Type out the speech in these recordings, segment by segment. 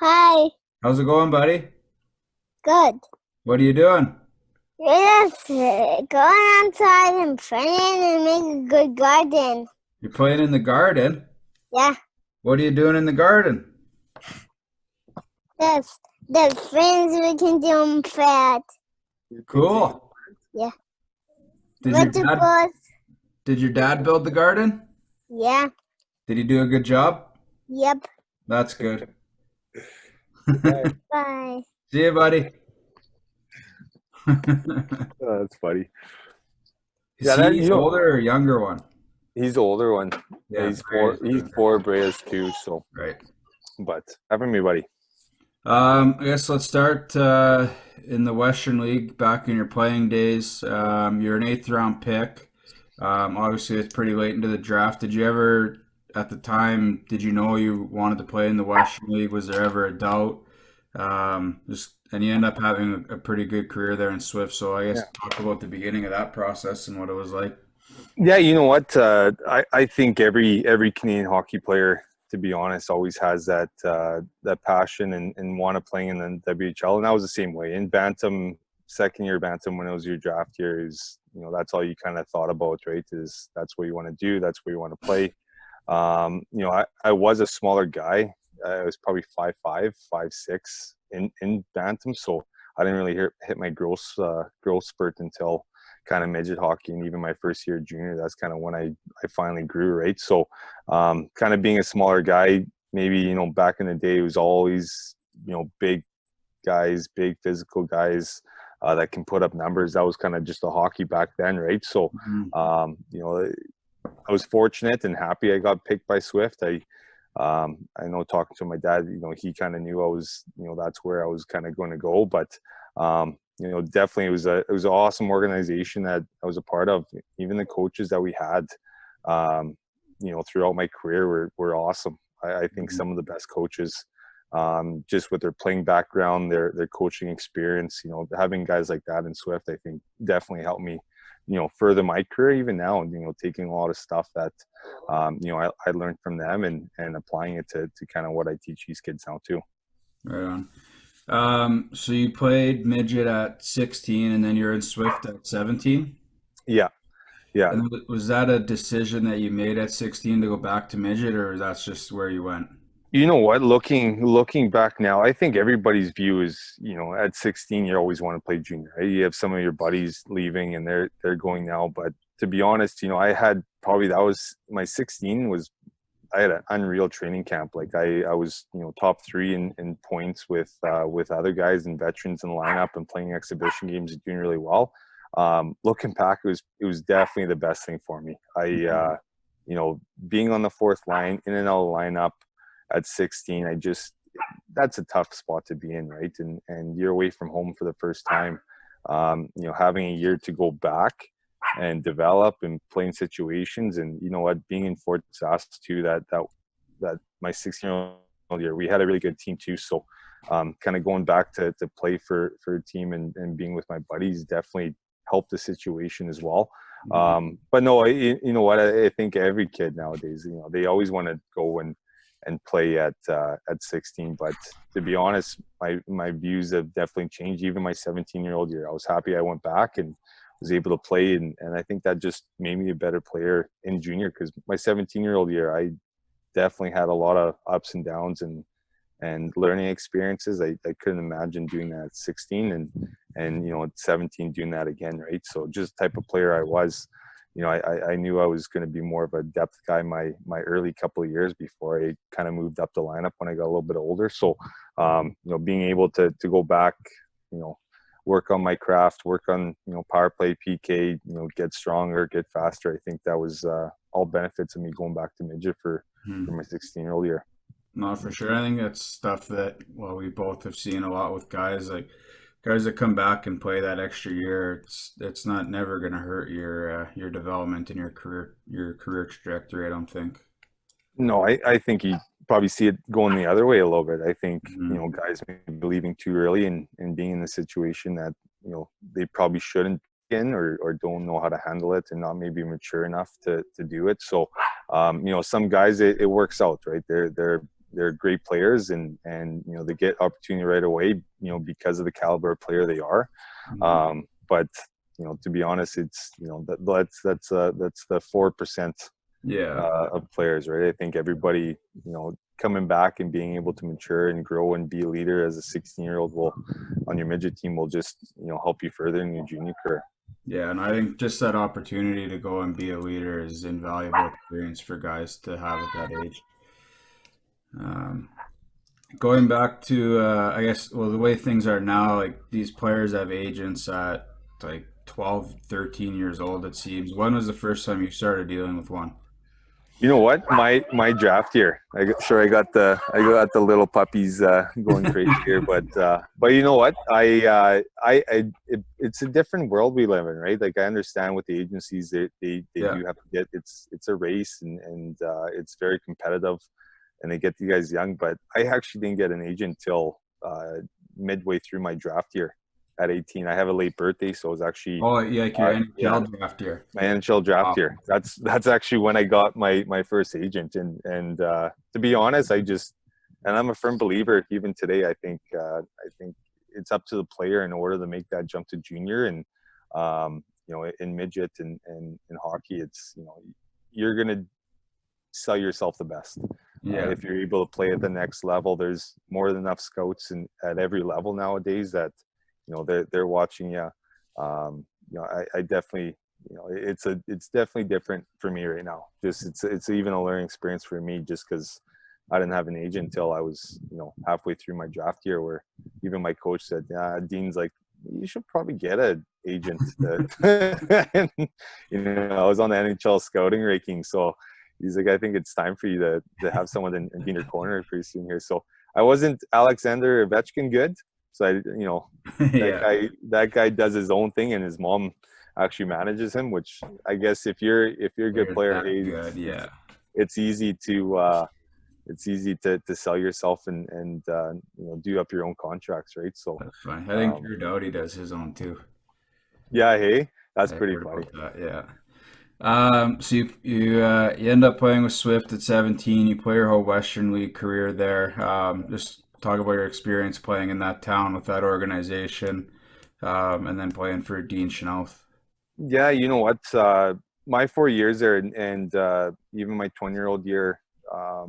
Hi, How's it going, buddy? good. What are you doing? Just going outside and playing and make a good garden. You're playing in the garden. Yeah, What are you doing in the garden? that's the friends we can do them fat. You're planting Cool. plants? Yeah, Did your dad vegetables. did your dad build the garden? Yeah, Did he do a good job? yep. That's good. Goodbye. Bye. See you, buddy. Oh, that's funny. Is Yeah, he older or younger one? he's the older one. Yeah, Yeah, Bray's he's younger. 4 Breas too, so Right. but having me buddy. I guess let's start in the Western League back in your playing days. You're an eighth round pick. Obviously, it's pretty late into the draft. Did you ever, at the time, did you know you wanted to play in the Western League? Was there ever a doubt? And you end up having a pretty good career there in Swift. So I guess Yeah. talk about the beginning of that process and what it was like. Yeah, you know what? I think every Canadian hockey player, to be honest, always has that passion and want to play in the WHL, and I was the same way. In Bantam, second year Bantam, when it was your draft year, is that's all you kind of thought about, right? Is that's what you want to do, that's where you want to play. I was a smaller guy. I was probably 5'5", 5'6" in Bantam, so I didn't really hit my growth spurt until kind of midget hockey, and even my first year junior. That's kind of when I finally grew, right? So kind of being a smaller guy, maybe back in the day, it was always big guys, big physical guys that can put up numbers. That was kind of just the hockey back then, right? So Mhm. I was fortunate and happy I got picked by Swift. I know, talking to my dad, he kind of knew I was, that's where I was kind of going to go. But definitely it was an awesome organization that I was a part of. Even the coaches that we had, throughout my career were awesome. I think Mhm. some of the best coaches, just with their playing background, their coaching experience, having guys like that in Swift, I think definitely helped me, further my career even now, and, taking a lot of stuff that, I learned from them and applying it to kind of what I teach these kids now too. Right on. So you played midget at 16 and then you're in Swift at 17? Yeah. Yeah. And was that a decision that you made at 16 to go back to midget, or that's just where you went? You know what? Looking back now, I think everybody's view is, at 16, you always want to play junior. Right? You have some of your buddies leaving, and they're going now. But to be honest, I had probably that was my 16 was I had an unreal training camp. Like I was, top three in points with other guys and veterans in the lineup and playing exhibition games and doing really well. Looking back, it was definitely the best thing for me. Being on the fourth line in and out of the lineup at 16, that's a tough spot to be in, right? And you're away from home for the first time. Having a year to go back and develop and play in situations, and being in Fort Sask too, that my 16-year-old year, we had a really good team too. So kind of going back to play for a team and being with my buddies definitely helped the situation as well. But no, you know what? I think every kid nowadays, they always want to go and play at 16. But to be honest, my views have definitely changed. Even my 17-year-old year, I was happy I went back and was able to play, and I think that just made me a better player in junior, because my 17-year-old year, I definitely had a lot of ups and downs and learning experiences. I couldn't imagine doing that at 16 and at 17 doing that again, right? So just the type of player I was, I knew I was going to be more of a depth guy my early couple of years before I kind of moved up the lineup when I got a little bit older. So being able to go back, work on my craft, work on power play, PK, get stronger, get faster. I think that was all benefits of me going back to midget for Mhm. my 16-year-old year. No, for sure. I think that's stuff that, well, we both have seen a lot with guys like guys that come back and play that extra year. It's not never going to hurt your development and your career trajectory, I don't think. No, I think you probably see it going the other way a little bit. I think, Mhm. guys may be leaving too early and being in the situation that, they probably shouldn't be in, or don't know how to handle it and not maybe mature enough to do it. So, some guys, it works out, right? They're, they're great players, and they get opportunity right away, because of the caliber of player they are. But to be honest, it's that's the 4% of players, right? I think everybody, coming back and being able to mature and grow and be a leader as a 16-year-old on your midget team will just help you further in your junior career. Yeah, and I think just that opportunity to go and be a leader is invaluable experience for guys to have at that age. Going back to, I guess, well, the way things are now, like these players have agents at like 12, 13 years old, it seems. When was the first time you started dealing with one? You know what? My draft year. I got the little puppies going crazy here, but you know what? It's a different world we live in, right? Like I understand with the agencies they do have to get it's a race and it's very competitive, and they get you guys young. But I actually didn't get an agent till midway through my draft year. At 18, I have a late birthday, so it was actually like your NHL draft year. My NHL draft year. That's actually when I got my first agent, and to be honest, I'm a firm believer even today. I think it's up to the player in order to make that jump to junior, and in midget and in hockey, it's you're gonna sell yourself the best. If you're able to play at the next level, there's more than enough scouts at every level nowadays that they're watching you. I definitely, it's definitely different for me right now. Just it's even a learning experience for me, just because I didn't have an agent until I was halfway through my draft year, where even my coach said, "Yeah, Dean's like, you should probably get an agent." And, I was on the NHL scouting ranking, so he's like, "I think it's time for you to have someone in your corner pretty soon here." So I wasn't Alexander Ovechkin good. So that guy does his own thing, and his mom actually manages him. Which I guess if you're a good player, it's easy to sell yourself and do up your own contracts, right? So that's funny. I think your Doughty does his own too. Yeah, hey, that's pretty funny. So you end up playing with Swift at 17. You play your whole Western League career there. Just talk about your experience playing in that town with that organization, and then playing for Dean Schnauth. Yeah, you know what? My 4 years there, and even my 20-year-old year, I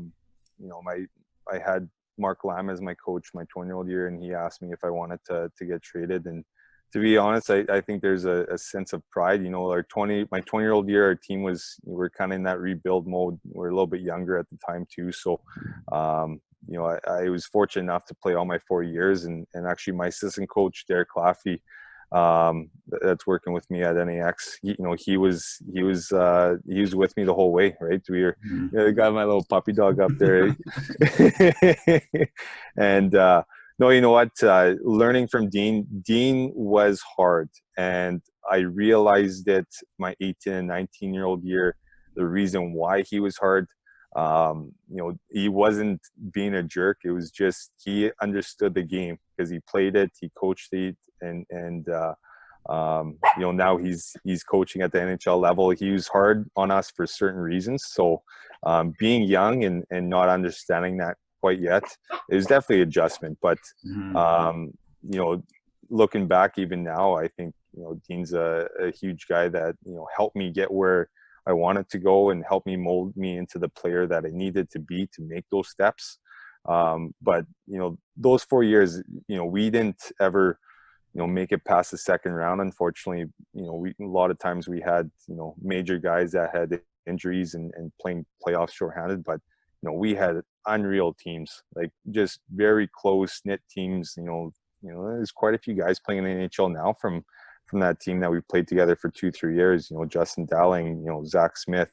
had Mark Lamb as my coach my 20-year-old year, and he asked me if I wanted to get traded. And to be honest, I think there's a sense of pride. My 20-year-old year, our team we're kind of in that rebuild mode. We're a little bit younger at the time too, so. I was fortunate enough to play all my 4 years, and actually my assistant coach Derek Claffey, that's working with me at NAX. He was with me the whole way, right? We were got my little puppy dog up there, and no, you know what? Learning from Dean was hard, and I realized it my 18 and 19-year-old year. The reason why he was hard. He wasn't being a jerk. It was just he understood the game because he played it, he coached it, and now he's coaching at the NHL level. He was hard on us for certain reasons. So being young and not understanding that quite yet, it was definitely an adjustment. But looking back even now, I think Dean's a huge guy that helped me get where I wanted to go and help me mold me into the player that I needed to be to make those steps. But those 4 years, we didn't ever, make it past the second round. Unfortunately, a lot of times we had, major guys that had injuries and playing playoffs shorthanded. But we had unreal teams, like just very close knit teams. There's quite a few guys playing in the NHL now from that team that we played together for 2-3 years, Justin Dowling, Zach Smith,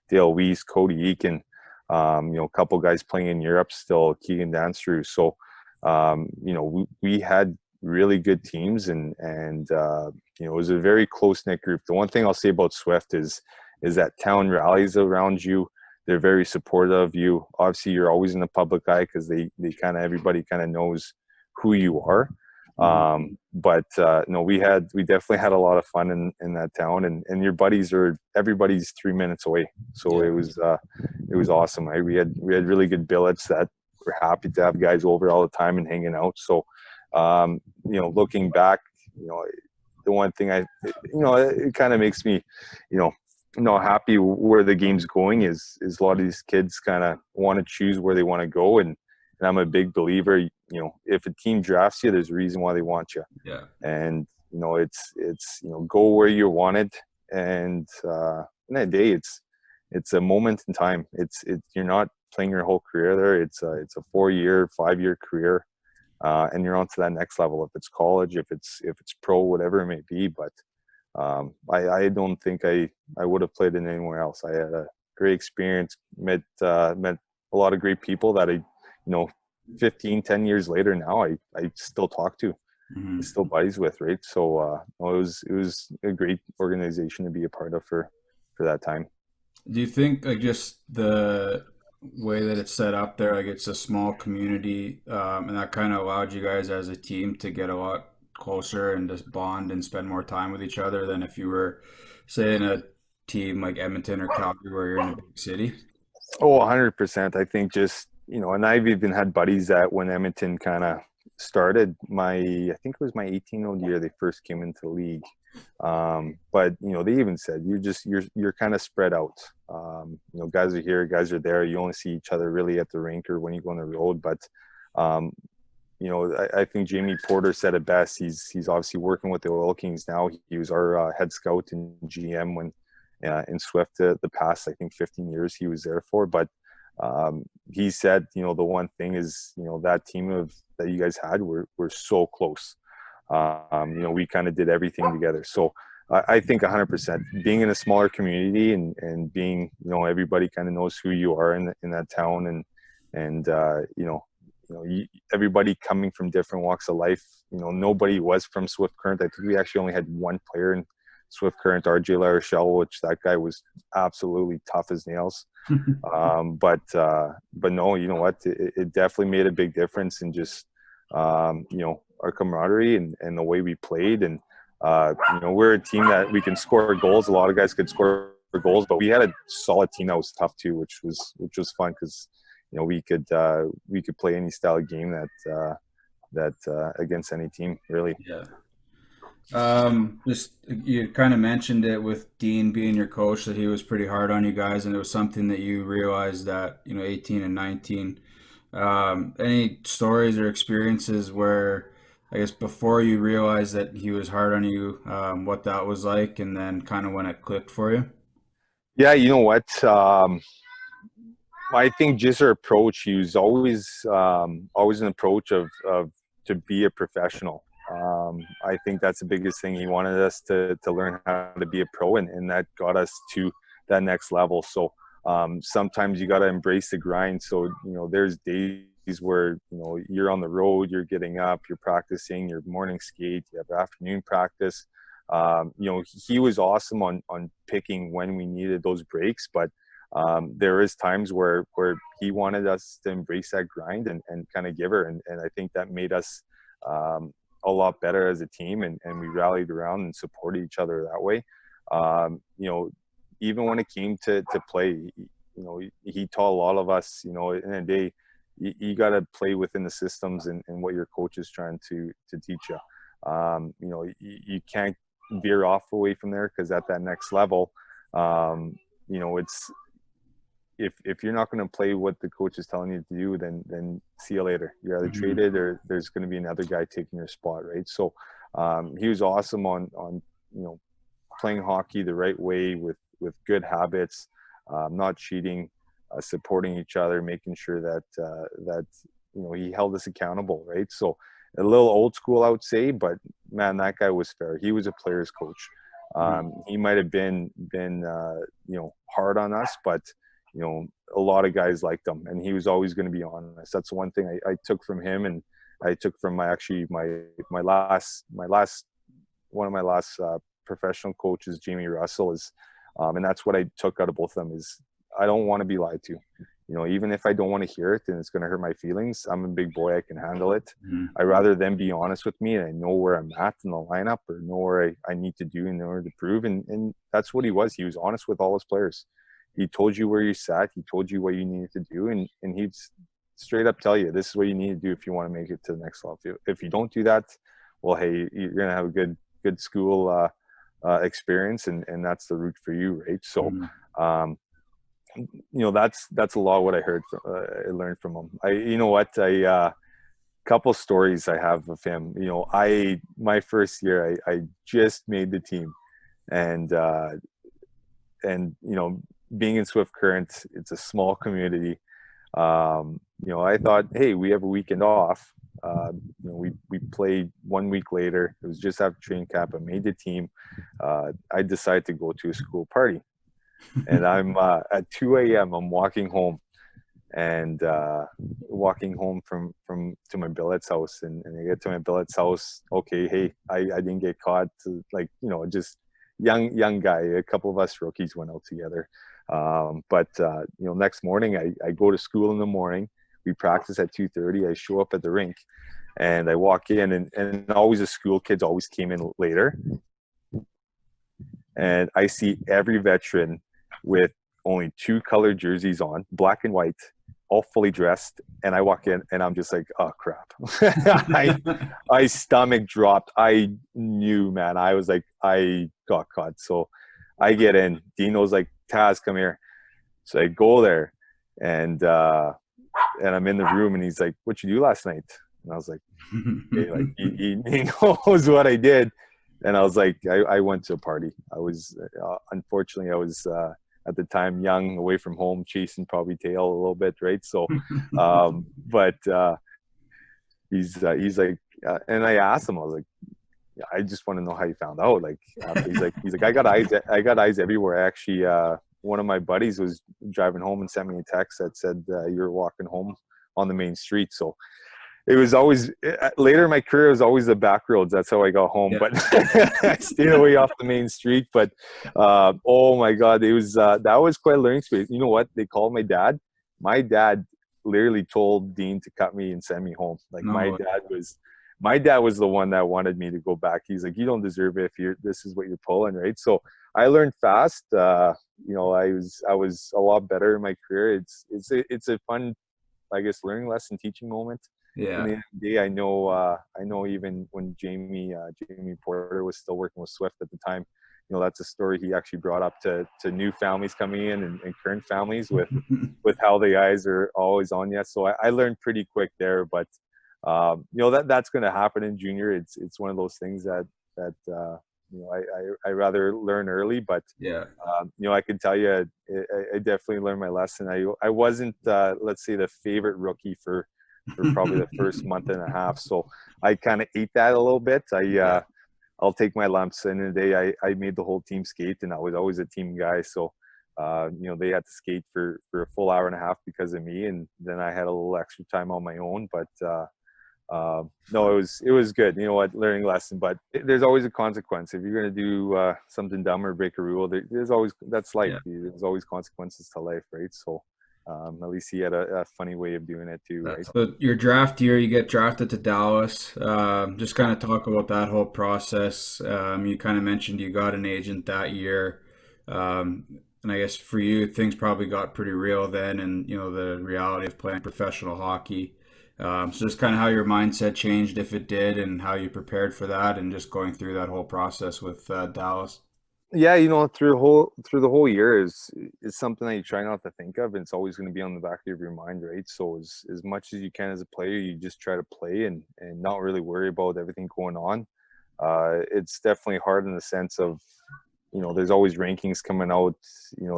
Dale Weiss, Cody Eakin, a couple guys playing in Europe still, Keegan Danstrew. So, we had really good teams and it was a very close-knit group. The one thing I'll say about Swift is that town rallies around you. They're very supportive of you. Obviously, you're always in the public eye because everybody kind of knows who you are. But we definitely had a lot of fun in that town, and your everybody's 3 minutes away. So it was awesome. We had really good billets that we're happy to have guys over all the time and hanging out. So, looking back, the one thing it kind of makes me, happy where the game's going is a lot of these kids kind of want to choose where they want to go. And I'm a big believer, if a team drafts you, there's a reason why they want you. Yeah. And, it's go where you're wanted. And in that day, it's a moment in time. You're not playing your whole career there. It's a 4-year, 5-year career. And you're on to that next level, if it's college, if it's pro, whatever it may be. But I don't think I would have played in anywhere else. I had a great experience, met a lot of great people that 10 years later now, I still talk to, still buddies with, right? So it was a great organization to be a part of for that time. Do you think just the way that it's set up there, it's a small community, and that kind of allowed you guys as a team to get a lot closer and just bond and spend more time with each other than if you were, say, in a team like Edmonton or Calgary where you're in a big city? Oh, 100%. I think just, and I've even had buddies that when Edmonton kind of started, I think it was my 18-year-old year, they first came into the league. But they even said you're kind of spread out. Guys are here, guys are there. You only see each other really at the rink or when you go on the road. But I think Jamie Porter said it best. He's obviously working with the Oil Kings now. He was our head scout and GM when in Swift the past, I think 15 years he was there for. But he said, the one thing is, that team that you guys had, we're so close. We kind of did everything together. So I think 100% being in a smaller community and being, everybody kind of knows who you are in that town and everybody coming from different walks of life. Nobody was from Swift Current. I think we actually only had one player in Swift Current, RJ LaRochelle, which that guy was absolutely tough as nails. But no, you know what? It definitely made a big difference in just, our camaraderie and the way we played. And, we're a team that we can score goals. A lot of guys could score goals, but we had a solid team that was tough too, which was fun because, we could play any style of game that against any team, really. Yeah. Just you kind of mentioned it with Dean being your coach, that he was pretty hard on you guys, and it was something that you realized that 18 and 19. Any stories or experiences where I guess before you realized that he was hard on you, what that was like, and then kind of when it clicked for you? Yeah, you know what? I think just our approach, he was always an approach of to be a professional. I think that's the biggest thing. He wanted us to learn how to be a pro, and that got us to that next level. So sometimes you got to embrace the grind. So, there's days where, you're on the road, you're getting up, you're practicing your morning skate, you have afternoon practice. He was awesome on picking when we needed those breaks, but there is times where he wanted us to embrace that grind and kind of give her. And I think that made us a lot better as a team, and we rallied around and supported each other that way. Even when it came to play, he taught a lot of us, in a day, you got to play within the systems and what your coach is trying to teach you. You can't veer off away from there, because at that next level, it's, if you're not going to play what the coach is telling you to do, then see you later. You're either traded or there's going to be another guy taking your spot, right? So he was awesome on playing hockey the right way with good habits, not cheating, supporting each other, making sure that he held us accountable, right? So a little old school, I would say, but man, that guy was fair. He was a player's coach. He might have been hard on us, but a lot of guys liked him, and he was always going to be honest. That's one thing I took from him, and I took from my last one of my last professional coaches, Jamie Russell, is, and that's what I took out of both of them, is I don't want to be lied to. Even if I don't want to hear it and it's going to hurt my feelings, I'm a big boy. I can handle it. I'd rather them be honest with me, and I know where I'm at in the lineup, or know where I need to do in order to prove. And that's what he was. He was honest with all his players. He told you where you sat. He told you what you needed to do, and straight up tell you, this is what you need to do if you want to make it to the next level. If you don't do that, well, hey, you're going to have a good school experience, and that's the route for you, right? So, that's a lot of what I heard from, I learned from him. Couple stories I have of him. My first year, I just made the team, and being in Swift Current, it's a small community. I thought, hey, we have a weekend off. We played 1 week later. It was just after training camp. I made the team. I decided to go to a school party, and I'm at 2 a.m. I'm walking home, and walking home from to my billet's house, and I get to my billet's house. Okay, hey, I didn't get caught. Just young guy. A couple of us rookies went out together. Next morning I go to school in the morning. We practice at 2:30. I show up at the rink, and I walk in, and always the school kids always came in later. And I see every veteran with only 2 colored jerseys on, black and white, all fully dressed. And I walk in, and I'm just like, oh crap. I stomach dropped. I knew, man. I was like, I got caught. So I get in. Dino's like, Tazz, come here. So I go there, and I'm in the room, and he's like, what you do last night? And I was like, hey, like he knows what I did. And I was like, I went to a party. I was, unfortunately, I was at the time young, away from home, chasing probably tail a little bit, right? So, he's like, and I asked him, I was like, I just want to know how you found out. Like, he's like, I got eyes everywhere. Actually, one of my buddies was driving home and sent me a text that said you're walking home on the main street. So it was always later in my career, it was always the back roads. That's how I got home. Yeah. But I stayed away off the main street. But oh my God, it was that was quite a learning experience. You know what? They called my dad. My dad literally told Dean to cut me and send me home. Like my dad was the one that wanted me to go back. He's like, you don't deserve it if this is what you're pulling, right? So I learned fast. I was a lot better in my career. It's a fun, I guess, learning lesson, teaching moment. Yeah. In the end of the day, I know even when Jamie Porter was still working with Swift at the time, that's a story he actually brought up to new families coming in and current families with how the eyes are always on you. So I learned pretty quick there, but that's going to happen in junior. It's one of those things that I rather learn early, but yeah, I can tell you, I definitely learned my lesson. I wasn't, let's say, the favorite rookie for probably the first month and a half. So I kind of ate that a little bit. I'll take my lumps. And in the day, I made the whole team skate, and I was always a team guy. So, they had to skate for a full hour and a half because of me. And then I had a little extra time on my own, but, no, it was good. You know what, learning lesson, but there's always a consequence. If you're going to do something dumb or break a rule, there's always, that's life. Yeah. There's always consequences to life, right? So at least he had a funny way of doing it too, right? So your draft year, you get drafted to Dallas. Just kind of talk about that whole process. You kind of mentioned you got an agent that year. And I guess for you, things probably got pretty real then, and the reality of playing professional hockey. So just kind of how your mindset changed, if it did, and how you prepared for that, and just going through that whole process with Dallas. Yeah, through the whole year is something that you try not to think of, and it's always going to be on the back of your mind, right? So as much as you can as a player, you just try to play and not really worry about everything going on. It's definitely hard in the sense of, there's always rankings coming out.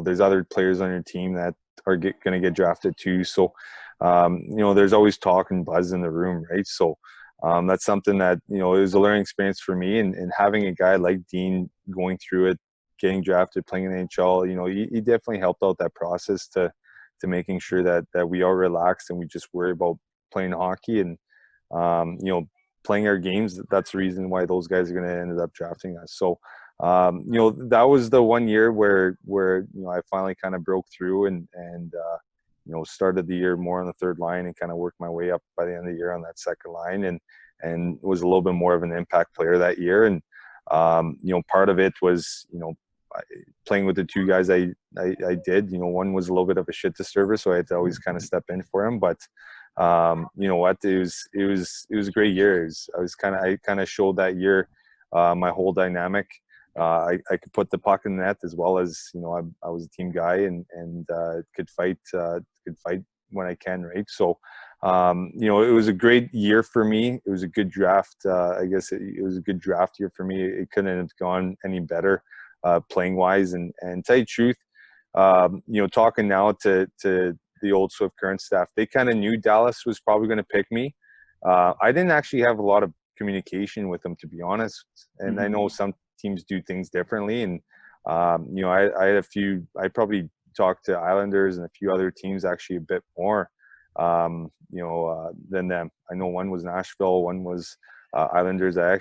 There's other players on your team that are going to get drafted too. So, there's always talk and buzz in the room, right? So that's something that, it was a learning experience for me, and having a guy like Dean going through it, getting drafted, playing in the NHL, he definitely helped out that process to making sure that we are relaxed and we just worry about playing hockey and, playing our games. That's the reason why those guys are going to end up drafting us. So, that was the 1 year where I finally kind of broke through and started the year more on the third line and kind of worked my way up by the end of the year on that second line, and was a little bit more of an impact player that year. And part of it was playing with the two guys I did. One was a little bit of a shit disturber, so I had to always kind of step in for him. But you know what, it was a great year. I kind of showed that year my whole dynamic. I could put the puck in the net as well as, you know, I was a team guy, and could fight when I can, right? So, you know, it was a great year for me. It was a good draft. I guess it was a good draft year for me. It couldn't have gone any better, playing wise. And tell you the truth, you know, talking now to the old Swift Current staff, they kind of knew Dallas was probably going to pick me. I didn't actually have a lot of communication with them, to be honest. And I know some teams do things differently. And, you know, I had I probably talked to Islanders and a few other teams actually a bit more, you know, than them. I know one was Nashville, one was Islanders. I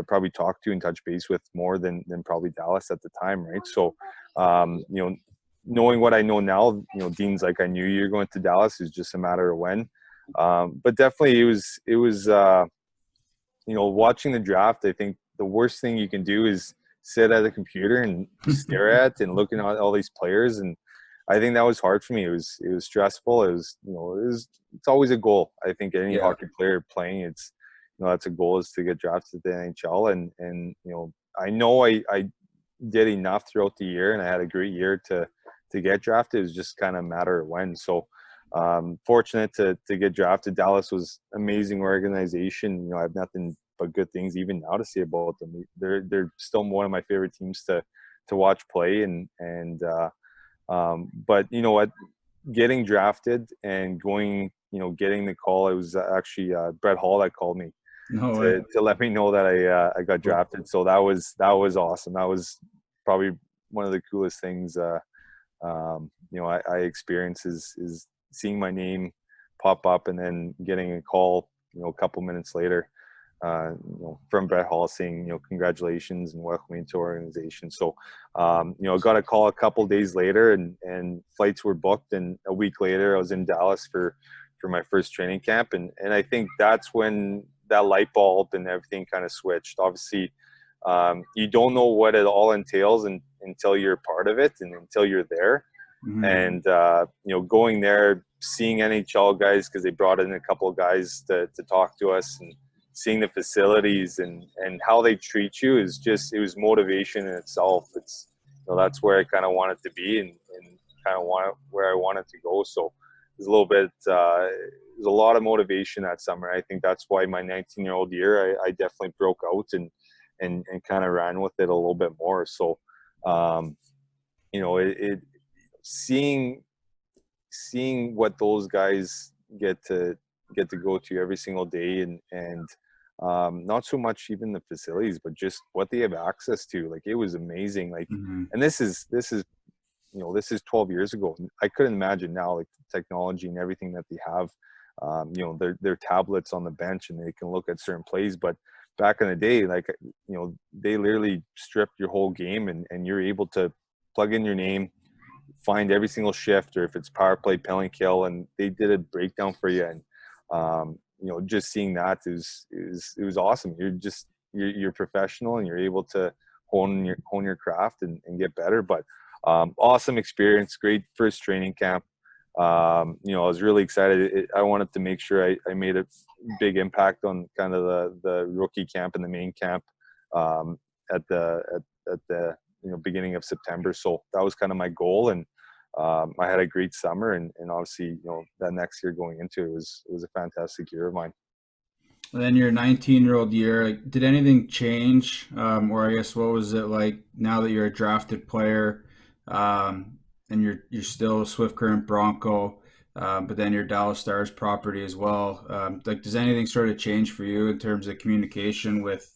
probably talked to and touched base with more than probably Dallas at the time, right? So, you know, knowing what I know now, you know, Dean's like, I knew you were going to Dallas. It's just a matter of when. But definitely it was you know, watching the draft, I think the worst thing you can do is sit at a computer and stare at and looking at all these players. And I think that was hard for me. It was stressful. It's always a goal. I think any hockey player playing, it's, you know, that's a goal, is to get drafted to the NHL. And you know I did enough throughout the year, and I had a great year to get drafted. It was just kind of a matter of when. So, fortunate to get drafted. Dallas was amazing organization. You know, I have nothing but good things even now to say about them. They're still one of my favorite teams to watch play. But you know what, getting drafted and going, you know, getting the call, it was actually Brett Hall that called me to let me know that I got drafted. So that was awesome. That was probably one of the coolest things you know, I experienced is seeing my name pop up and then getting a call, you know, a couple minutes later, you know, from Brett Hall saying, you know, congratulations and welcoming to our organization. So, you know, I got a call a couple days later, and flights were booked. And a week later, I was in Dallas for my first training camp. And I think that's when that light bulb and everything kind of switched. Obviously, you don't know what it all entails until you're part of it and until you're there. And, you know, going there, seeing NHL guys, because they brought in a couple of guys to talk to us, and seeing the facilities and how they treat you is just, it was motivation in itself. It's, you know, that's where I kind of wanted to be, and kind of where I wanted to go. So there's a little bit, there's a lot of motivation that summer. I think that's why my 19-year-old year, I definitely broke out and kind of ran with it a little bit more. So, you know, seeing what those guys get to go to every single day, and not so much even the facilities, but just what they have access to. Like, it was amazing. Like, and this is, you know, this is 12 years ago. I couldn't imagine now, like, the technology and everything that they have. You know, their tablets on the bench, and they can look at certain plays. But back in the day, like, you know, they literally stripped your whole game, and you're able to plug in your name, find every single shift, or if it's power play, penalty kill, and they did a breakdown for you. And you know, just seeing that it was awesome. You're professional, and you're able to hone your craft and get better. But awesome experience, great first training camp. You know, I was really excited. I wanted to make sure I made a big impact on kind of the rookie camp and the main camp at the you know, beginning of September. So that was kind of my goal. And I had a great summer, and obviously, you know, that next year going into it was a fantastic year of mine. And then your 19-year-old year, like, did anything change? Or I guess, what was it like now that you're a drafted player, and you're still a Swift Current Bronco, but then you're Dallas Stars property as well? Like, does anything sort of change for you in terms of communication with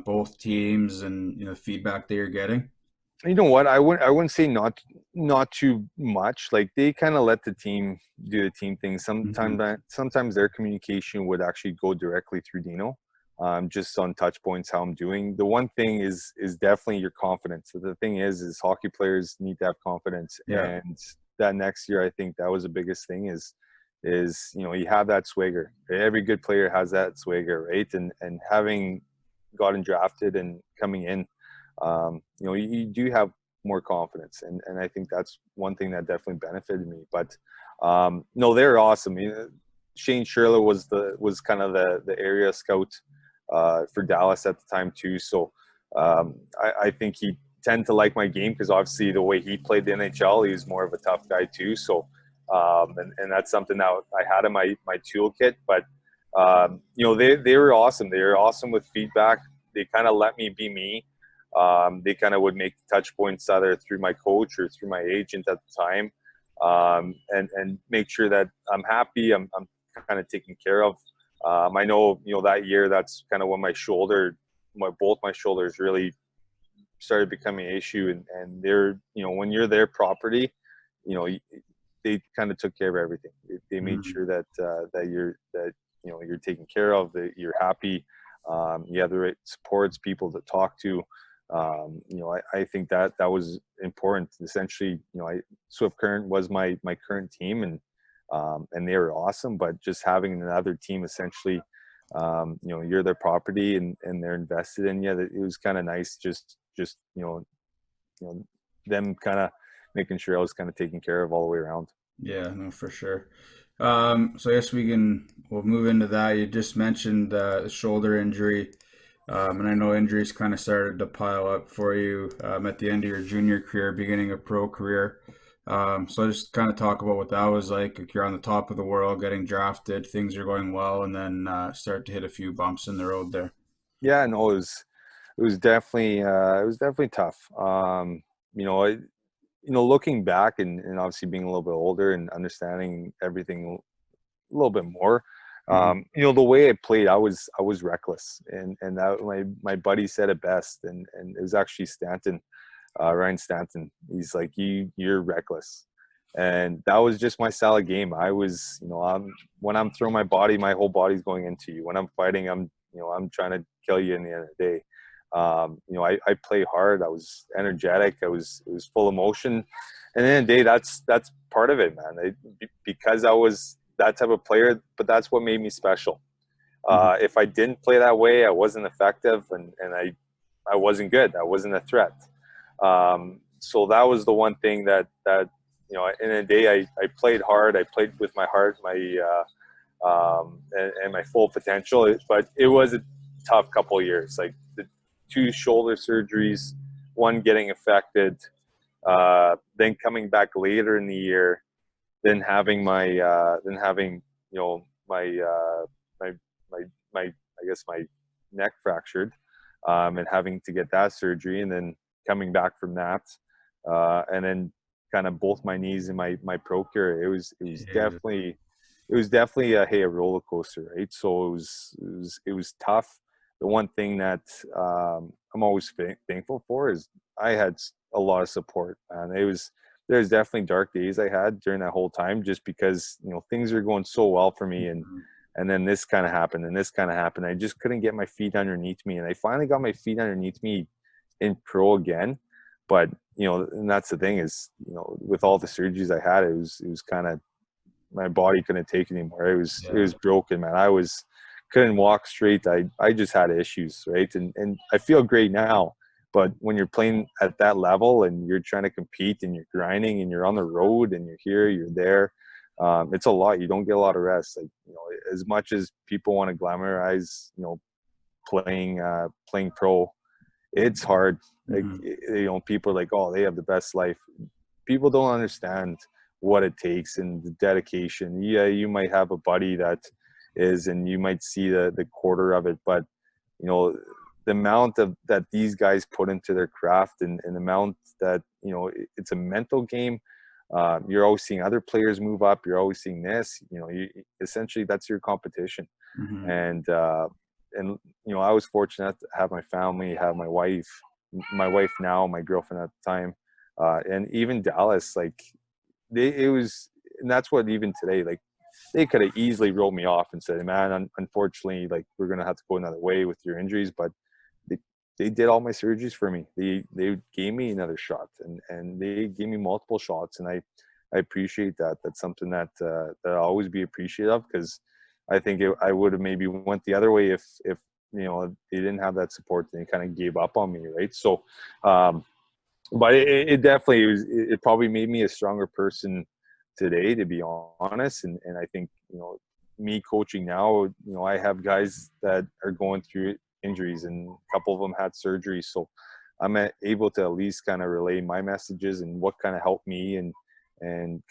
both teams, and, you know, feedback that you're getting? You know what? I wouldn't say not too much. Like, they kind of let the team do the team thing. Sometimes their communication would actually go directly through Dino, just on touch points, how I'm doing. The one thing is definitely your confidence. So the thing is hockey players need to have confidence. Yeah. And that next year, I think that was the biggest thing is, you know, you have that swagger. Every good player has that swagger, right? And having gotten drafted and coming in, you know, you do have more confidence, and I think that's one thing that definitely benefited me. But no, they're awesome. You know, Shane Sherler was kind of the area scout for Dallas at the time too. So I think he tend to like my game because obviously the way he played the NHL, he was more of a tough guy too. So and that's something that I had in my toolkit. But you know, they were awesome. They were awesome with feedback. They kind of let me be me. They kind of would make touch points either through my coach or through my agent at the time, and make sure that I'm happy. I'm kind of taken care of. I know, you know, that year that's kind of when both my shoulders really started becoming an issue, and they're, you know, when you're their property, you know, they kind of took care of everything. They made sure that you know, you're taken care of, that you're happy, you have the right supports, people to talk to. You know, I think that was important. Essentially, you know, Swift Current was my current team, and they were awesome. But just having another team, essentially, you know, you're their property, and they're invested in you. It was kind of nice, just you know, them kind of making sure I was kind of taken care of all the way around. Yeah, no, for sure. So I guess we'll move into that. You just mentioned the shoulder injury. And I know injuries kind of started to pile up for you at the end of your junior career, beginning of pro career. So just kind of talk about what that was like you're on the top of the world, getting drafted, things are going well, and then start to hit a few bumps in the road there. Yeah, no, it was definitely tough. You know, looking back and obviously being a little bit older and understanding everything a little bit more. You know, the way I played, I was reckless, and that my buddy said it best, and it was actually Stanton, Ryan Stanton. He's like, you're reckless, and that was just my style of game. I was, you know, when I'm throwing my body, my whole body's going into you. When I'm fighting, I'm trying to kill you in the end of the day. You know, I play hard. I was energetic. It was full of motion, and at the end of the day, that's part of it, man. Because I was that type of player, but that's what made me special. If I didn't play that way, I wasn't effective, and I wasn't good. I wasn't a threat. So that was the one thing that you know, in a day, I played hard. I played with my heart, and my full potential. But it was a tough couple of years. Like the 2 shoulder surgeries, one getting affected, then coming back later in the year, then having you know, my I guess my neck fractured, and having to get that surgery, and then coming back from that, and then kind of both my knees and my pro career. It was definitely a roller coaster, right? So it was tough. The one thing that I'm always thankful for is I had a lot of support, and there's definitely dark days I had during that whole time, just because, you know, things are going so well for me, and then this kind of happened, and this kind of happened. I just couldn't get my feet underneath me, and I finally got my feet underneath me in pro again. But, you know, and that's the thing is, you know, with all the surgeries I had, it was kind of, my body couldn't take it anymore. It was broken, man. Couldn't walk straight. I just had issues, right? And I feel great now. But when you're playing at that level and you're trying to compete and you're grinding and you're on the road and you're here, you're there, it's a lot. You don't get a lot of rest. Like, you know, as much as people want to glamorize, you know, playing pro, it's hard. Like, you know, people are like, oh, they have the best life. People don't understand what it takes and the dedication. Yeah, you might have a buddy that is, and you might see the quarter of it, but, you know, the amount that these guys put into their craft, and the amount that, you know, it's a mental game. You're always seeing other players move up. You're always seeing this, you know, essentially that's your competition. And you know, I was fortunate to have my family, have my wife now, my girlfriend at the time, and even Dallas, like and that's what, even today, like, they could have easily wrote me off and said, man, unfortunately, like, we're going to have to go another way with your injuries. But they did all my surgeries for me. They gave me another shot, and they gave me multiple shots. And I appreciate that. That's something that I'll always be appreciative of, because I think I would have maybe went the other way if you know, they didn't have that support, and they kind of gave up on me, right? So, but it definitely it probably made me a stronger person today, to be honest. And I think, you know, me coaching now, I have guys that are going through injuries, and a couple of them had surgery. So I'm able to at least kind of relay my messages and what kind of helped me, and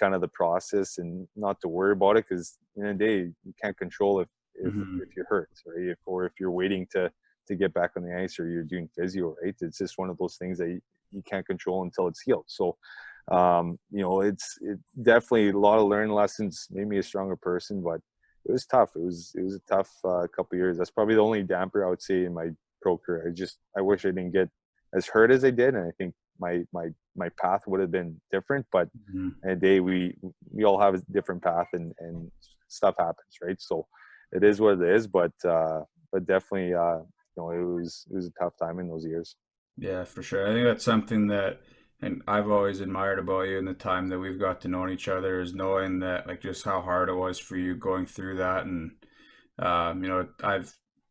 kind of the process, and not to worry about it, because in the day you can't control if you're hurt, right? Or if you're waiting to get back on the ice, or you're doing physio, right? It's just one of those things that you can't control until it's healed. So it's definitely a lot of learning lessons, made me a stronger person, but it was tough. It was a tough couple of years. That's probably the only damper I would say in my pro career. I wish I didn't get as hurt as I did, and I think my path would have been different. But in a day, we all have a different path, and stuff happens, right? So it is what it is. But definitely, it was a tough time in those years. Yeah, for sure. I think that's something that, and I've always admired about you in the time that we've got to know each other, is knowing that, like, just how hard it was for you going through that. And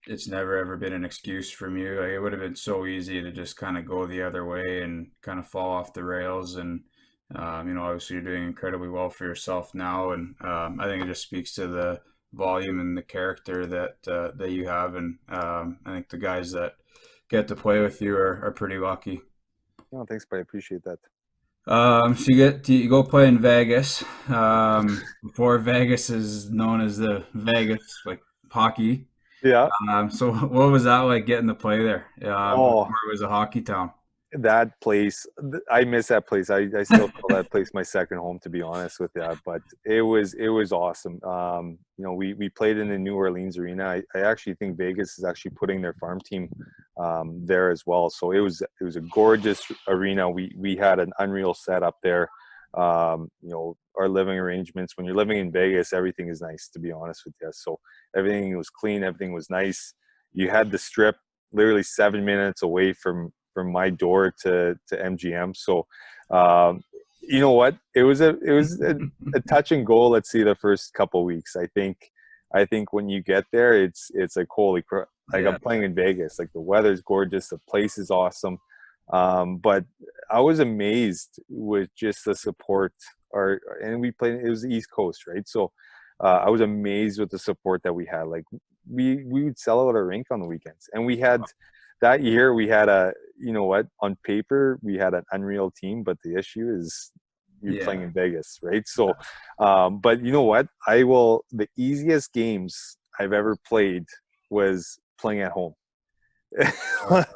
it's never ever been an excuse from you. Like, it would have been so easy to just kind of go the other way and kind of fall off the rails. And obviously you're doing incredibly well for yourself now. And I think it just speaks to the volume and the character that you have. And I think the guys that get to play with you are pretty lucky. No, thanks, but I appreciate that. So you go play in Vegas. Before Vegas is known as the Vegas, like, hockey. Yeah. So what was that like, getting to play there? Before it was a hockey town. That place, I miss that place. I still call that place my second home, to be honest with you. But it was awesome. We played in the New Orleans arena. I actually think Vegas is actually putting their farm team there as well. So it was a gorgeous arena. We had an unreal setup there. Our living arrangements. When you're living in Vegas, everything is nice, to be honest with you. So everything was clean. Everything was nice. You had the strip literally 7 minutes away from my door to MGM. So, you know what? It was a touch and go. Let's see, the first couple of weeks. I think when you get there, it's like, holy crap! Like, yeah. I'm playing in Vegas. Like, the weather's gorgeous. The place is awesome. But I was amazed with just the support. And we played. It was the East Coast, right? So, I was amazed with the support that we had. Like, we would sell out our rink on the weekends, and we had. That year we had on paper we had an unreal team, but the issue is you're playing in Vegas, right? So, but you know what? The easiest games I've ever played was playing at home.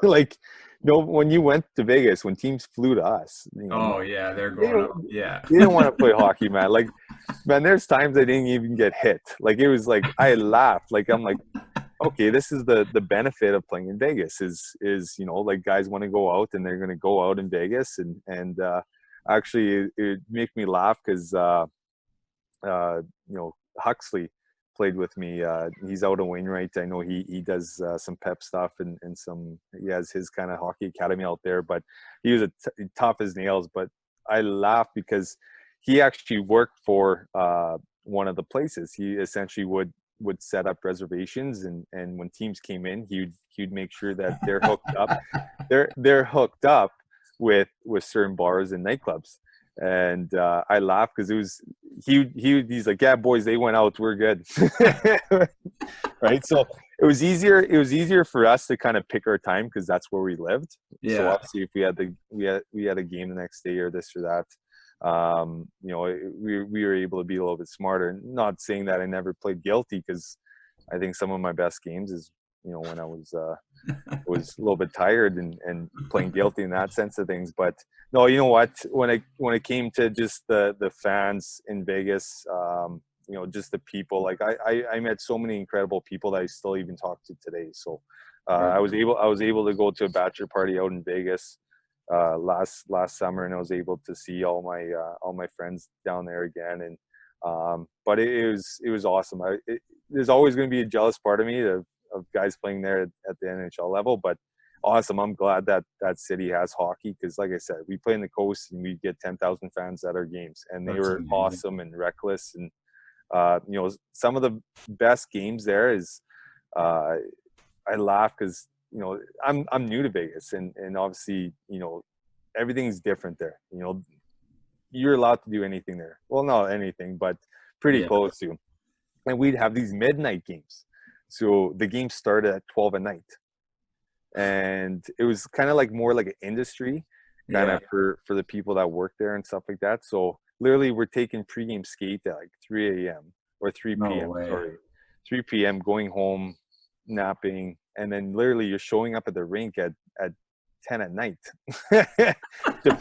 Like, when you went to Vegas, when teams flew to us, they're going up. Yeah. They didn't want to play hockey, man. Like, man, there's times I didn't even get hit. Like, it was like, I laughed. Like, I'm like, okay, this is the benefit of playing in Vegas is like, guys want to go out, and they're going to go out in Vegas, and actually it make me laugh because Huxley played with me. He's out of Wainwright. I know he does some pep stuff, and he has his kind of hockey academy out there, but he was tough as nails. But I laugh because he actually worked for one of the places. He essentially would set up reservations, and when teams came in, he'd make sure that they're hooked up. They're hooked up with certain bars and nightclubs. And I laughed because it was he's like, yeah, boys, they went out, we're good. Right? So it was easier for us to kind of pick our time because that's where we lived. Yeah. So obviously, if we had a game the next day or this or that, we were able to be a little bit smarter. Not saying that I never played guilty, because I think some of my best games is when I was a little bit tired and playing guilty in that sense of things. But no, you know what? When it came to just the fans in Vegas, just the people, like I met so many incredible people that I still even talk to today. So I was able to go to a bachelor party out in Vegas last summer, and I was able to see all my friends down there again. And but it was awesome. There's always going to be a jealous part of me of guys playing there at the NHL level, but awesome. I'm glad that city has hockey, because like I said, we play in the coast and we get 10,000 fans at our games, and they were amazing. Awesome and reckless. And some of the best games there is I laugh because I'm new to Vegas, and obviously everything's different there. You're allowed to do anything there. Well, not anything, but pretty close to. and we'd have these midnight games. So the game started at 12 at night, and it was kind of like more like an industry kind Yeah. of for the people that work there and stuff like that. So literally we're taking pregame skate at like 3 a.m. or 3 No p.m. way. Sorry, 3 p.m. going home, napping, and then literally you're showing up at the rink at 10 at night to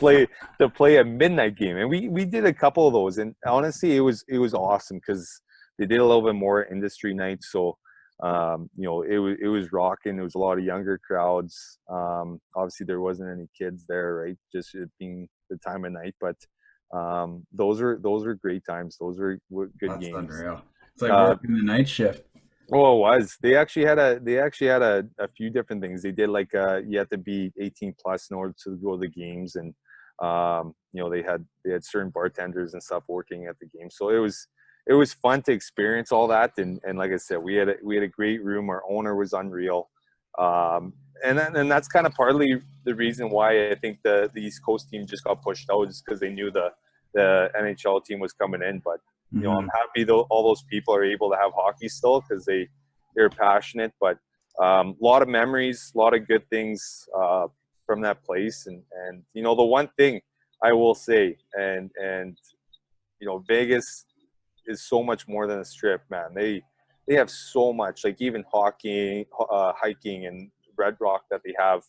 play a midnight game. And we did a couple of those, and honestly it was awesome because they did a little bit more industry nights. So you know, it was rocking. It was a lot of younger crowds. Obviously there wasn't any kids there, right? Just it being the time of night, but those are great times. Those were good That's games. unreal. It's like Uh, working the night shift. Oh, it was. They actually had a few different things. They did like you had to be 18 plus in order to go to the games, and you know, they had certain bartenders and stuff working at the game. So it was fun to experience all that. And like I said, we had a great room. Our owner was unreal, and that's kind of partly the reason why I think the East Coast team just got pushed out, is because they knew the NHL team was coming in, but. You know, I'm happy though all those people are able to have hockey still because they're passionate. But a lot of memories, a lot of good things from that place. And you know, the one thing I will say, and you know, Vegas is so much more than a strip, man. They have so much, like even hockey, hiking, and Red Rock that they have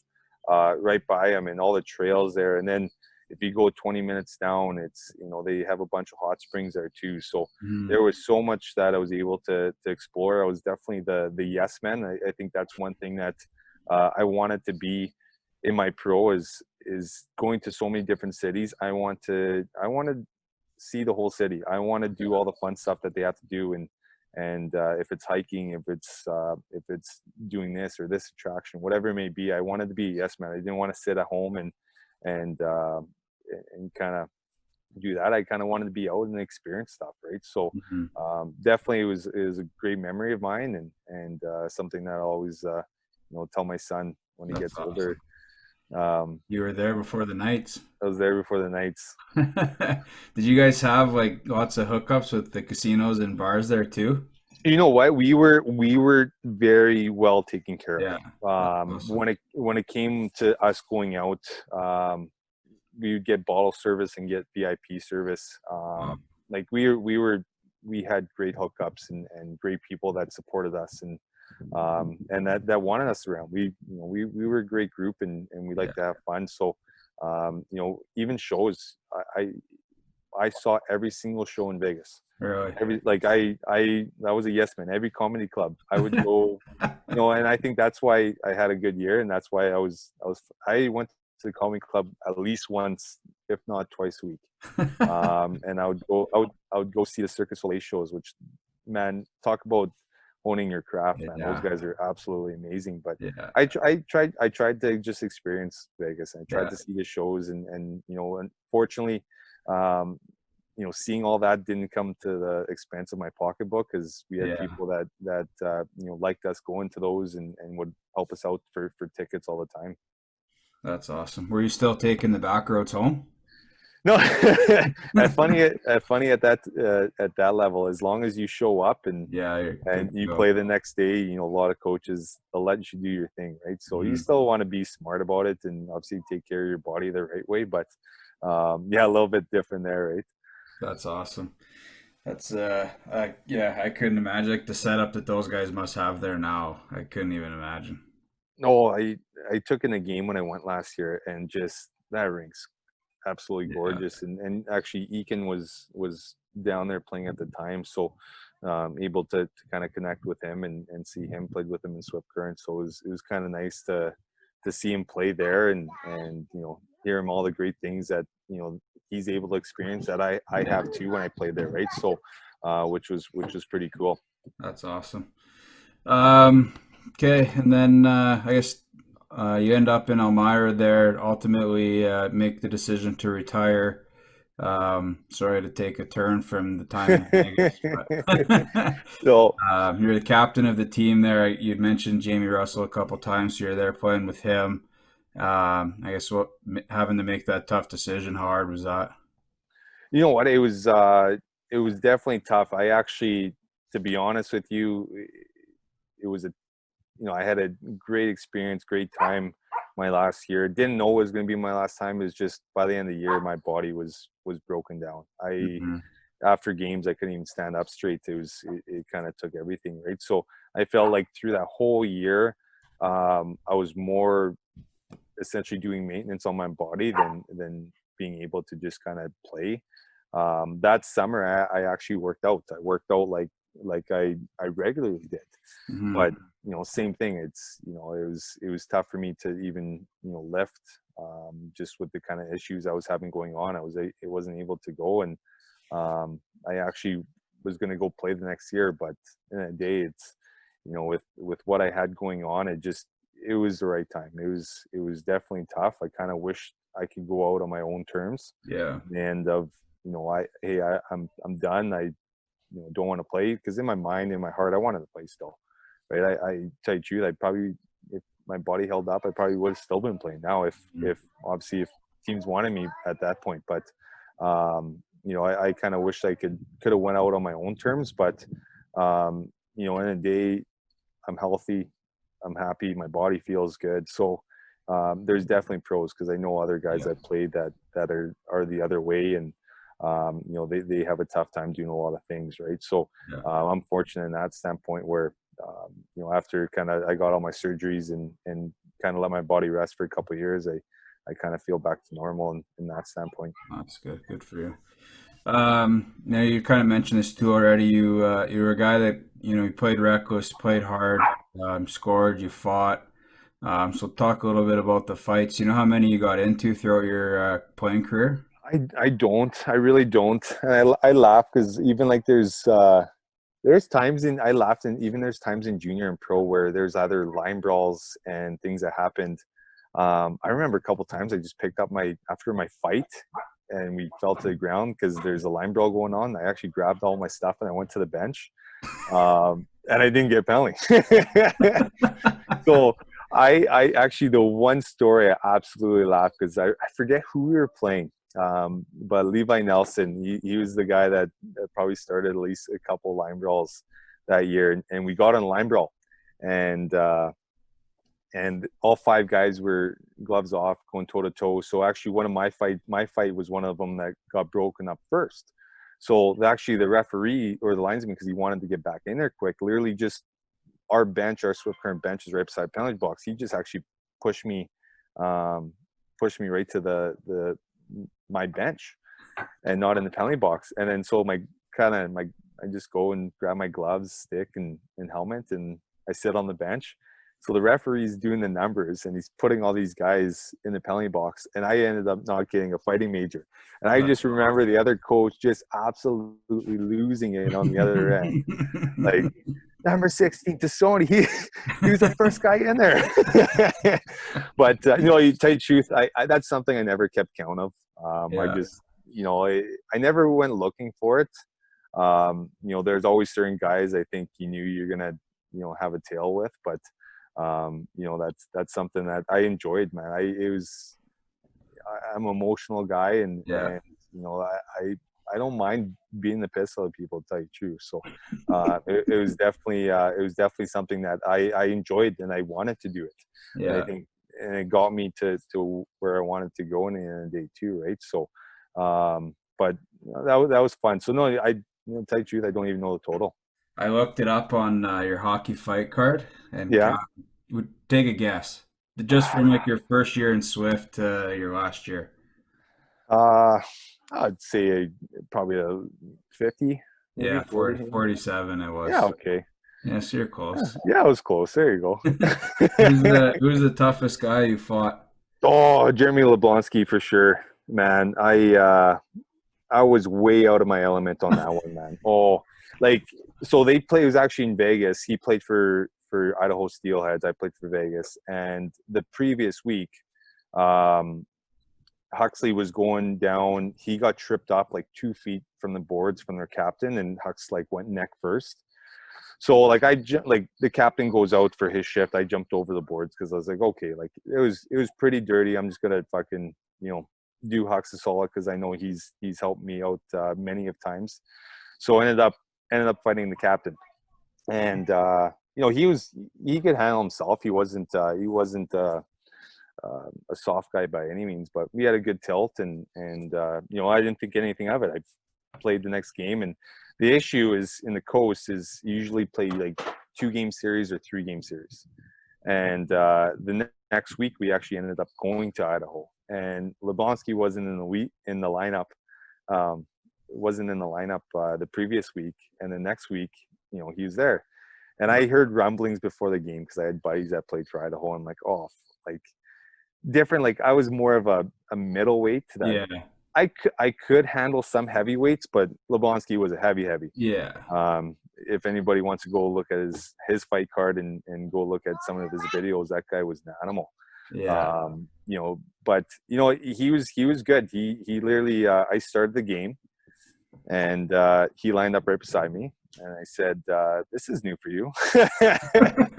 right by them, and all the trails there. And then if you go 20 minutes down, it's, you know, they have a bunch of hot springs there too. So there was so much that I was able to explore. I was definitely the yes man. I think that's one thing that I wanted to be in my pro is going to so many different cities. I want to see the whole city. I want to do all the fun stuff that they have to do. And if it's hiking, if it's doing this or this attraction, whatever it may be, I wanted to be a yes man. I didn't want to sit at home and kind of do that. I kind of wanted to be out and experience stuff, right? So definitely it was a great memory of mine, and something that I'll always you know, tell my son when he gets older. You were there before the Knights. I was there before the Knights. Did you guys have like lots of hookups with the casinos and bars there too? You know what? We were very well taken care of. Yeah. Awesome. When it came to us going out, we would get bottle service and get VIP service. Like we had great hookups and great people that supported us, and that wanted us around. We were a great group, and we like to have fun. So you know, even shows, I saw every single show in Vegas. Really? I that was a yes man. Every comedy club I would go, you know, and I think that's why I had a good year, and that's why I went to the comedy club at least once, if not twice a week. And I would go see the Circus Soleil shows, which, man, talk about honing your craft, man. Yeah. Those guys are absolutely amazing. But Yeah. I tried to just experience Vegas, and I tried Yeah. to see the shows, and you know, unfortunately, you know, seeing all that didn't come to the expense of my pocketbook, because we had people that you know, liked us going to those and would help us out for tickets all the time. That's awesome. Were you still taking the back roads home? No, funny at that level, as long as you show up and you play the next day, you know, a lot of coaches, they'll let you do your thing, right? So you still want to be smart about it, and obviously take care of your body the right way, but yeah, a little bit different there, right? That's awesome. That's I couldn't imagine like the setup that those guys must have there now. I couldn't even imagine. No, I took in a game when I went last year, and just that rink's absolutely gorgeous. And actually Eakin was down there playing at the time, so able to kind of connect with him and see him, played with him in Swift Current. So it was kind of nice to see him play there, and you know, hear him all the great things that, you know, he's able to experience that I have too when I played there, right? So which was pretty cool. That's awesome. Okay, and then I guess you end up in Elmira there, ultimately make the decision to retire. Sorry to take a turn from the time in Vegas, but So you're the captain of the team there. You'd mentioned Jamie Russell a couple times, so you're there playing with him. I guess having to make that tough decision, how hard was that? You know what, it was definitely tough. I actually to be honest with you, it was I had a great experience, great time my last year. Didn't know it was going to be my last time. It was just by the end of the year, my body was broken down. Mm-hmm. After games, I couldn't even stand up straight. It kind of took everything, right? So I felt like through that whole year, I was more essentially doing maintenance on my body than being able to just kind of play. That summer, I actually worked out. I worked out like I regularly did, Mm-hmm. but same thing. It's it was tough for me to even lift, just with the kind of issues I was having going on. It wasn't able to go, and I actually was going to go play the next year, but in a day, it's with what I had going on, it was the right time. It was definitely tough. I kind of wished I could go out on my own terms. Yeah. And I'm done. I don't want to play, because in my mind, in my heart, I wanted to play still. Right? I tell you the truth, I probably, if my body held up, I probably would have still been playing now if obviously if teams wanted me at that point. But I kind of wished I could have went out on my own terms. But in a day, I'm healthy, I'm happy, my body feels good. So there's definitely pros, because I know other guys that played that are the other way, and they have a tough time doing a lot of things, right? So I'm fortunate in that standpoint where after I got all my surgeries and kind of let my body rest for a couple of years, I kind of feel back to normal in that standpoint. That's good for you. Now you kind of mentioned this too already. You were a guy that you played reckless, played hard, scored, you fought. So talk a little bit about the fights. You know how many you got into throughout your playing career? I don't. I really don't. And I laugh, because even like there's times I laughed, and even there's times in junior and pro where there's either line brawls and things that happened. I remember a couple times I just picked up after my fight, and we fell to the ground because there's a line brawl going on. I actually grabbed all my stuff and I went to the bench, and I didn't get a penalty. So I actually, the one story I absolutely laughed, because I forget who we were playing. But Levi Nelson, he was the guy that probably started at least a couple line brawls that year, and we got on line brawl, and all five guys were gloves off, going toe to toe. So actually, my fight was one of them that got broken up first. So actually, the referee or the linesman, because he wanted to get back in there quick, literally just our Swift Current bench is right beside the penalty box. He just actually pushed me right to my bench, and not in the penalty box. And then so I just go and grab my gloves, stick, and helmet, and I sit on the bench. So the referee's doing the numbers, and he's putting all these guys in the penalty box, and I ended up not getting a fighting major. And I just remember the other coach just absolutely losing it on the other end. Like, number 16, Tassone, he was the first guy in there. But you tell you the truth, I that's something I never kept count of. I just, I never went looking for it. There's always certain guys I think you knew you're gonna have a tail with, but that's something that I enjoyed, man. I'm an emotional guy, and I don't mind being the piss out of people, to tell you the truth. So it was definitely something that I enjoyed, and I wanted to do it. Yeah. And I think, and it got me to where I wanted to go in the end of the day too, right? So but that was fun. So no, I tell you the truth, I don't even know the total. I looked it up on your hockey fight card, and would take a guess, just from like your first year in Swift to your last year. I'd say probably a 50. Maybe 40, 47 it was. Yeah, okay. Yeah, so you're close. Yeah, I was close. There you go. Who's the toughest guy you fought? Oh, Jeremy Leblonsky for sure, man. I was way out of my element on that one, man. Oh, so it was actually in Vegas. He played for Idaho Steelheads. I played for Vegas, and the previous week, Huxley was going down. He got tripped up like 2 feet from the boards from their captain, and Hux went neck first. So the captain goes out for his shift. I jumped over the boards because I was like, okay, it was pretty dirty. I'm just gonna fucking do Hux a solid, because I know he's helped me out many of times. So I ended up ended up fighting the captain. And he could handle himself. He wasn't a soft guy by any means, but we had a good tilt, and I didn't think anything of it. I played the next game, and the issue is in the coast is you usually play like 2-game series or 3-game series. And the next week we actually ended up going to Idaho, and Lebonski wasn't in the lineup. Wasn't in the lineup the previous week, and the next week, he was there. And I heard rumblings before the game because I had buddies that played for Idaho. I'm like, oh, like different. Like I was more of a middleweight. That I could handle some heavyweights, but Lebonski was a heavy. Yeah. If anybody wants to go look at his fight card and go look at some of his videos, that guy was an animal. Yeah. But he was good. He literally I started the game, and he lined up right beside me, and I said, "This is new for you."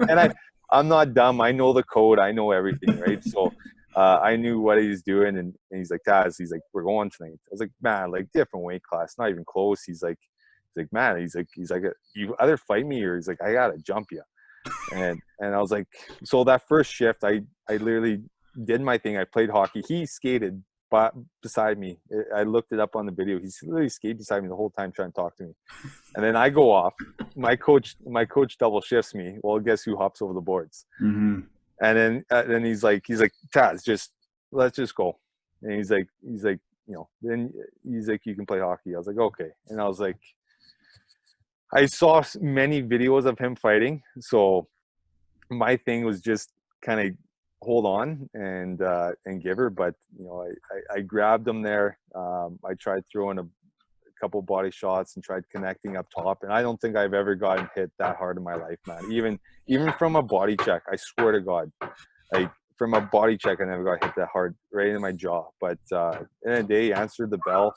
And I'm not dumb. I know the code. I know everything, right? So I knew what he was doing, and he's like, "Tazz," he's like, "We're going tonight." I was like, "Man, like different weight class, not even close." He's like, "Man," he's like, "You either fight me or," he's like, "I gotta jump you." And I was like, so that first shift, I literally did my thing. I played hockey. He skated beside me. I looked it up on the video. He's literally skated beside me the whole time trying to talk to me. And then I go off. My coach double shifts me. Well, guess who hops over the boards? Mm-hmm. And then he's like, "Tazz, let's just go." And he's like, then he's like, "You can play hockey." I was like, "Okay." And I was like, I saw many videos of him fighting, so my thing was just kind of hold on and give her. But I grabbed him there. I tried throwing a couple body shots and tried connecting up top, and I don't think I've ever gotten hit that hard in my life, man. Even from a body check, I swear to God, like from a body check, I never got hit that hard right in my jaw. But in a day, he answered the bell.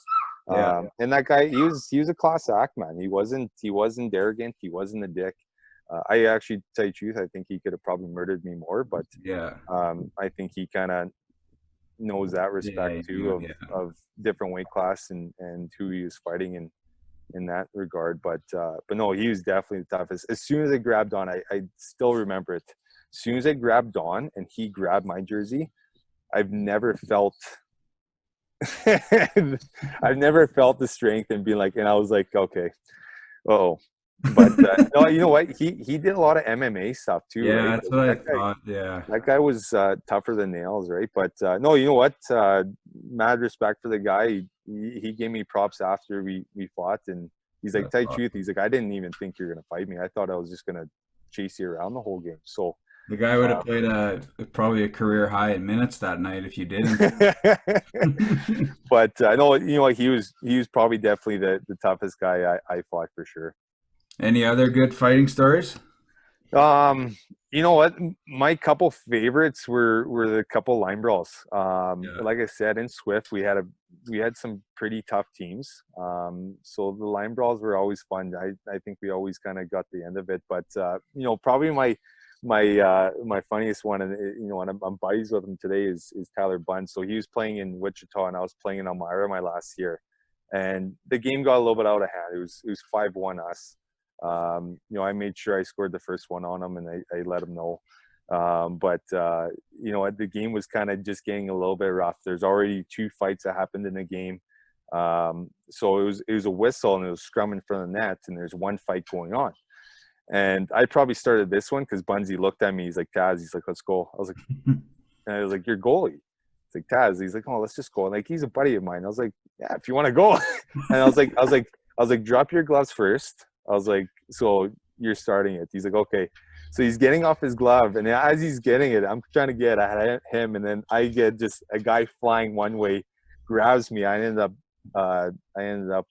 And that guy, he was a class act, man. He wasn't arrogant. He wasn't a dick. I actually, to tell you the truth, I think he could have probably murdered me more, but I think he kind of knows that respect of different weight class and who he was fighting in that regard. But no, he was definitely the toughest. As soon as I grabbed on, I still remember it. As soon as I grabbed on and he grabbed my jersey, I've never felt the strength and being like, and I was like, okay, oh, but no, you know what? He did a lot of MMA stuff too. Yeah, right? that's what I thought. Yeah, that guy was tougher than nails, right? But no, you know what? Mad respect for the guy. He gave me props after we fought, and he's like, "Tell you the truth," he's like, "I didn't even think you were gonna fight me. I thought I was just gonna chase you around the whole game." So the guy would have played probably a career high in minutes that night if you didn't. But no, he was probably definitely the toughest guy I fought for sure. Any other good fighting stories? You know what? My couple favorites were the couple line brawls. Like I said, in Swift we had some pretty tough teams. So the line brawls were always fun. I think we always kind of got the end of it. But probably my funniest one, and I'm buddies with him today, is Tyler Bunn. So he was playing in Wichita and I was playing in Elmira my last year, and the game got a little bit out of hand. It was 5-1 us. I made sure I scored the first one on him, and I let him know. But the game was kind of just getting a little bit rough. There's already 2 fights that happened in the game. So it was a whistle and it was scrum in front of the net, and there's one fight going on. And I probably started this one because Bunzi looked at me. He's like, "Tazz," he's like, "Let's go." I was like, "You're goalie." It's like, "Tazz." He's like, "Oh, let's just go." Like, he's a buddy of mine. I was like, "Yeah, if you want to go." And I was like, "Drop your gloves first." I was like, "So you're starting it?" He's like, "Okay." So he's getting off his glove, and as he's getting it, I'm trying to get at him, and then I get just a guy flying one way, grabs me. I ended up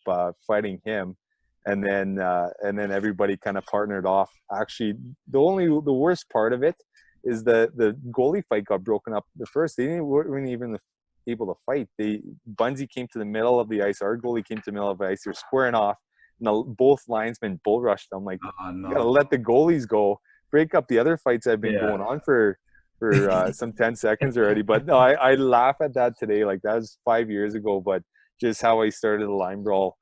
fighting him, and then everybody kind of partnered off. Actually, the worst part of it is the goalie fight got broken up. The first, they weren't even able to fight. Bunzi came to the middle of the ice. Our goalie came to the middle of the ice. They're squaring off. Both linesmen bull rushed. I'm like, you gotta let the goalies go. Break up the other fights that have been going on for some 10 seconds already. But no, I laugh at that today. Like, that was 5 years ago. But just how I started the line brawl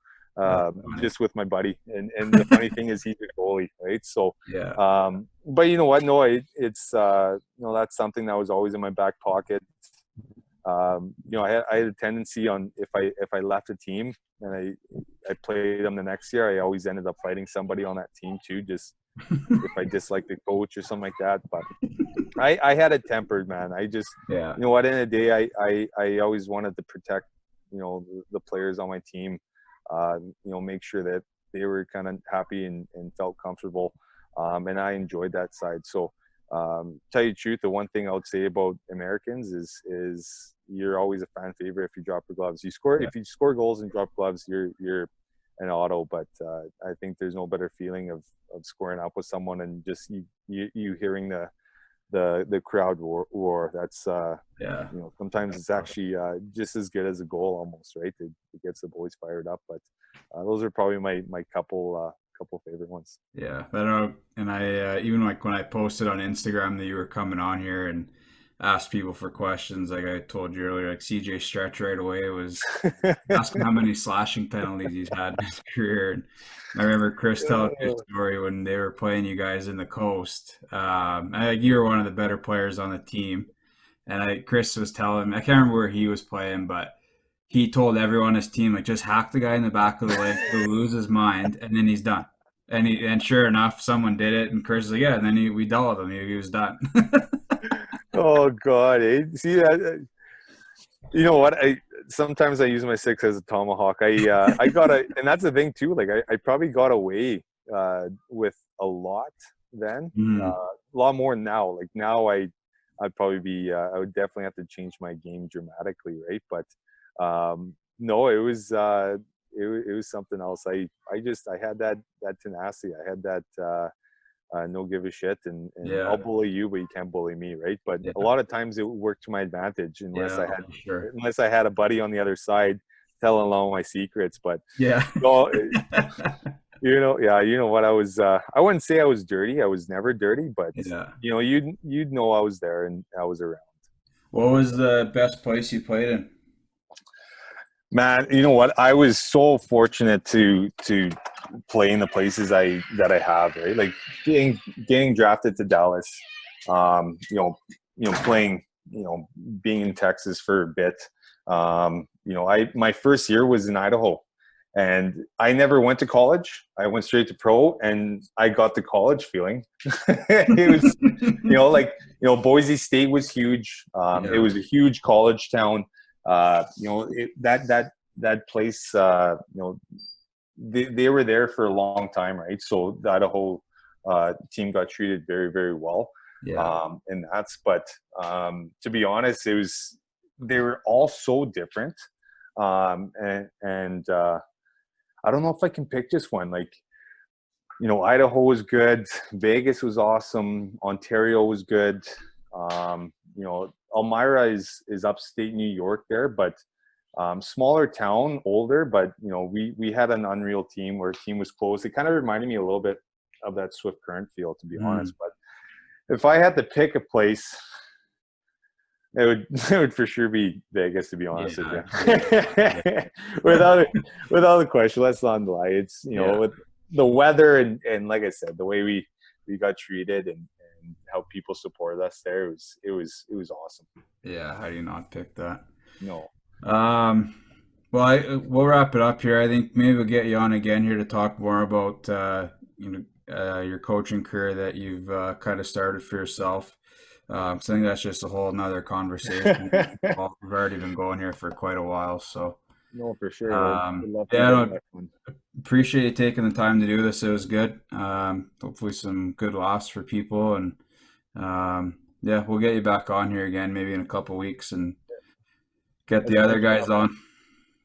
just with my buddy. And the funny thing is he's a goalie, right? So, Yeah. but you know what? No, it's that's something that was always in my back pocket. I had a tendency on if I left a team and I played them the next year, I always ended up fighting somebody on that team too, just if I disliked the coach or something like that. But I had a temper, man. I just, Yeah. you know what, in the day, I always wanted to protect, the players on my team, make sure that they were kind of happy and felt comfortable. And I enjoyed that side. So, tell you the truth, the one thing I would say about Americans is you're always a fan favorite if you drop your gloves. If you score goals and drop gloves, you're an auto. But I think there's no better feeling of scoring up with someone and just you hearing the crowd roar. That's sometimes it's actually just as good as a goal almost, right? It gets the boys fired up. But those are probably my couple favorite ones. Yeah, I know. And I even like when I posted on Instagram that you were coming on here and asked people for questions, like I told you earlier, like CJ Stretch right away was asking how many slashing penalties he's had in his career. And I remember Chris telling me a story when they were playing you guys in the Coast. You were one of the better players on the team, and Chris was telling, I can't remember where he was playing, but he told everyone on his team, like, just hack the guy in the back of the leg, he'll lose his mind, and then he's done. And sure enough, someone did it, and Chris was like, yeah, and then we dealt with him. He was done. Oh, God. See that? You know what? Sometimes I use my 6 as a tomahawk. I got and that's the thing, too. Like, I probably got away with a lot then. A lot more now. Like, now I'd probably be, I would definitely have to change my game dramatically, right? But no, it was something else. I had that tenacity. I had that no give a shit, and I'll bully you, but you can't bully me, right? But a lot of times it worked to my advantage unless I had a buddy on the other side telling all my secrets. But so, you know what, I wouldn't say I was dirty. I was never dirty, but you'd know I was there and I was around. What was the best place you played in? Man, you know what? I was so fortunate to play in the places that I have, right? Like getting drafted to Dallas, playing, being in Texas for a bit. My first year was in Idaho, and I never went to college. I went straight to pro, and I got the college feeling. It was, Boise State was huge. It was a huge college town. That place, they were there for a long time, right? So the Idaho team got treated very, very well. And but to be honest, they were all so different. And I don't know if I can pick just one. Like, Idaho was good. Vegas was awesome. Ontario was good. Elmira is upstate New York there, but smaller town, older, but we had an unreal team where team was close. It kind of reminded me a little bit of that Swift Current feel, to be honest. But if I had to pick a place, it would for sure be Vegas, to be honest with you. Without a question, let's not lie. It's with the weather and like I said, the way we got treated and how people supported us there, it was awesome. Yeah, how do you not pick that? No. Well, we'll wrap it up here. I think maybe we'll get you on again here to talk more about your coaching career that you've kind of started for yourself. So I think that's just a whole nother conversation. We've already been going here for quite a while, so. No, for sure. Appreciate you taking the time to do this. It was good. Hopefully some good laughs for people, and we'll get you back on here again maybe in a couple weeks and get the other guys on.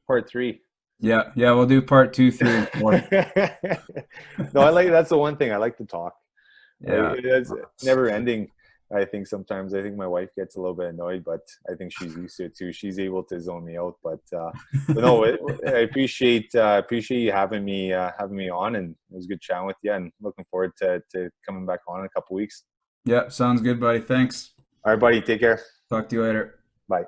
Part 3. Yeah, we'll do part 2, 3, and 4. No, that's the one thing I like to talk. Yeah, it's never ending. I think sometimes my wife gets a little bit annoyed, but I think she's used to it too. She's able to zone me out, but no, I appreciate you having me on, and it was good chatting with you, and looking forward to coming back on in a couple weeks. Yeah, sounds good, buddy. Thanks. All right, buddy. Take care. Talk to you later. Bye.